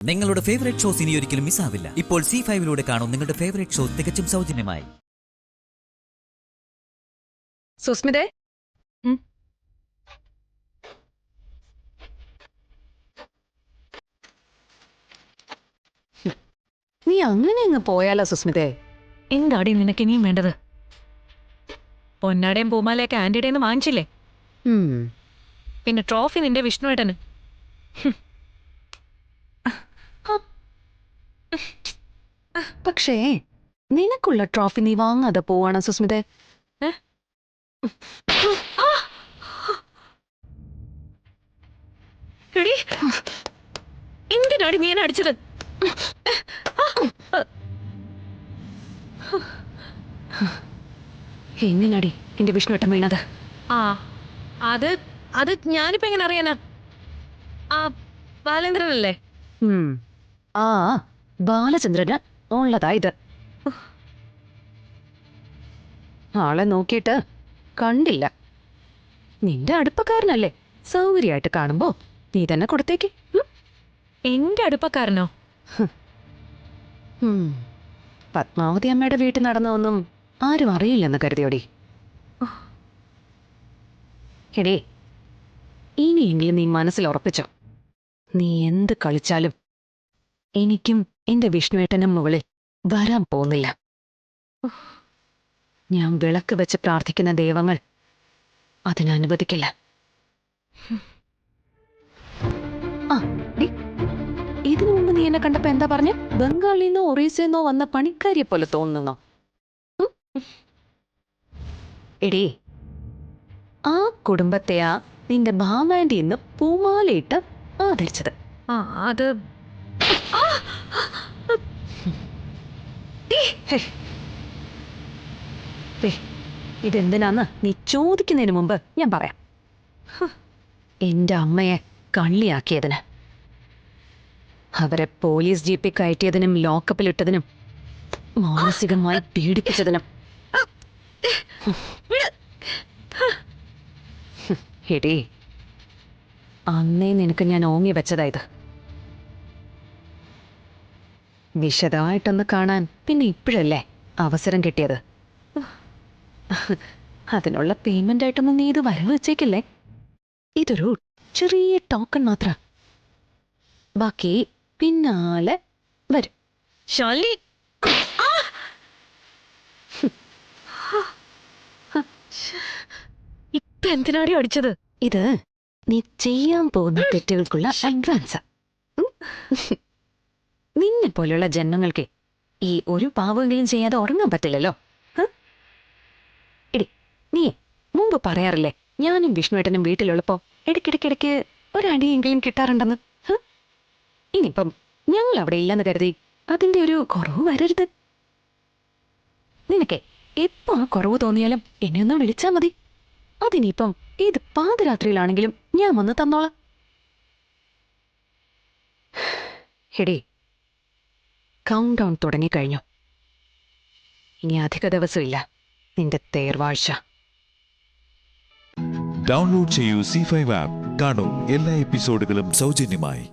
നിങ്ങളുടെ favourite shows ഇനി ഒരിക്കലും മിസ്സാവില്ല. ഇപ്പോൾ C5-ലൂടെ കാണും നിങ്ങളുടെ ഫേവറേറ്റ് ഷോ തികച്ചും സൗജന്യമായി. സുസ്മിതേ, നീ അങ്ങനെ അങ്ങ് പോയാലോ സുസ്മിതേ? എന്താടി നിനക്ക് ഇനിയും വേണ്ടത്? പൊന്നാടേയും പൂമാലയൊക്കെ ആന്റിയുടേന്ന് വാങ്ങിച്ചില്ലേ? പിന്നെ ട്രോഫി നിന്റെ വിഷ്ണുവേട്ടന്. പക്ഷേ നിനക്കുള്ള ട്രോഫി നീ വാങ്ങാതെ പോവാണ് സുസ്മിതേ. എന്തിനാടി നീ എന്നെ അടിച്ചത്? എങ്ങനാടി എന്റെ വിഷ്ണുവേട്ടൻ വീണത്? അത് അത് ഞാനിപ്പോ എങ്ങനെ അറിയാനാ? ആ ബാലേന്ദ്രനല്ലേ? ആ ബാലചന്ദ്രന് ഉള്ളതാ ഇത്. ആളെ നോക്കിയിട്ട് കണ്ടില്ല. നിന്റെ അടുപ്പക്കാരനല്ലേ, സൗകര്യമായിട്ട് കാണുമ്പോ നീ തന്നെ കൊടുത്തേക്ക്. എന്റെ അടുപ്പക്കാരനോ? പത്മാവതി അമ്മയുടെ വീട്ടിൽ നടന്നൊന്നും ആരും അറിയില്ലെന്ന് കരുതിയോടി. എടേ, ഇനിയെങ്കിലും നീ മനസ്സിൽ ഉറപ്പിച്ചോ, നീ എന്ത് കളിച്ചാലും എനിക്കും എന്റെ വിഷ്ണുവേട്ടനും മുകളിൽ വരാൻ പോകുന്നില്ല. ഞാൻ വിളക്ക് വെച്ച് പ്രാർത്ഥിക്കുന്ന ദൈവങ്ങൾ അതിനനുവദിക്കില്ല. ഇതിനു മുമ്പ് നീ എന്നെ കണ്ടപ്പോ എന്താ പറഞ്ഞ? ബംഗാളിന്നോ ഒറീസന്നോ വന്ന പണിക്കാരിയെ പോലെ തോന്നുന്നോ? എടേ, ആ കുടുംബത്തെയാ നിന്റെ ഭാമാൻ്റെ ഇന്ന് പൂമാലയിട്ട് ആദരിച്ചത്. അത് ഇതെന്തിനാന്ന് നീ ചോദിക്കുന്നതിന് മുമ്പ് ഞാൻ പറയാം. എന്റെ അമ്മയെ കള്ളിയാക്കിയതിന്, അവരെ പോലീസ് ജീപ്പിൽ കയറ്റിയതിനും ലോക്കപ്പിലിട്ടതിനും മാനസികമായി പീഡിപ്പിച്ചതിനും. എടീ, അന്നേ നിനക്ക് ഞാൻ ഓങ്ങി വെച്ചതായത്. വിശദമായിട്ടൊന്ന് കാണാൻ പിന്നെ ഇപ്പോഴല്ലേ അവസരം കിട്ടിയത്. അതിനുള്ള പേയ്മെന്റ് ആയിട്ടൊന്നും നീ ഇത് വരവ് വെച്ചേക്കില്ലേ. ഇതൊരു ചെറിയ ടോക്കൺ മാത്ര, ബാക്കി പിന്നാലെ വരും. ശാലിനി, ഇപ്പൊ എന്തിനാടി അടിച്ചത്? ഇത് നീ ചെയ്യാൻ പോകുന്ന തെറ്റുകൾക്കുള്ള അഡ്വാൻസാ. നിന്നെ പോലെയുള്ള ജന്മങ്ങൾക്ക് ഈ ഒരു പാവമെങ്കിലും ചെയ്യാതെ ഉറങ്ങാൻ പറ്റില്ലല്ലോ. എടി, നീ മുമ്പ് പറയാറില്ലേ ഞാനും വിഷ്ണുവേട്ടനും വീട്ടിലുള്ളപ്പോ ഇടയ്ക്കിടയ്ക്കിടയ്ക്ക് ഒരടിയെങ്കിലും കിട്ടാറുണ്ടെന്ന്. ഇനിയിപ്പം ഞങ്ങൾ അവിടെ ഇല്ലെന്ന് കരുതി അതിന്റെ ഒരു കുറവ് വരരുത്. നിനക്ക് എപ്പോ ആ കുറവ് തോന്നിയാലും എന്നെ ഒന്ന് വിളിച്ചാൽ മതി. അതിനിപ്പം ഏത് പാതിരാത്രിയിലാണെങ്കിലും ഞാൻ വന്ന് തന്നോളാം. എടേ, കൗണ്ട് ഡൗൺ തുടങ്ങിക്കഴിഞ്ഞു. ഇനി അധിക ദിവസമില്ല നിന്റെ തേർവാഴ്ച. ഡൗൺലോഡ് ചെയ്യൂ C5 ആപ്പ്. കാണൂ എല്ലാ എപ്പിസോഡുകളും സൗജന്യമായി.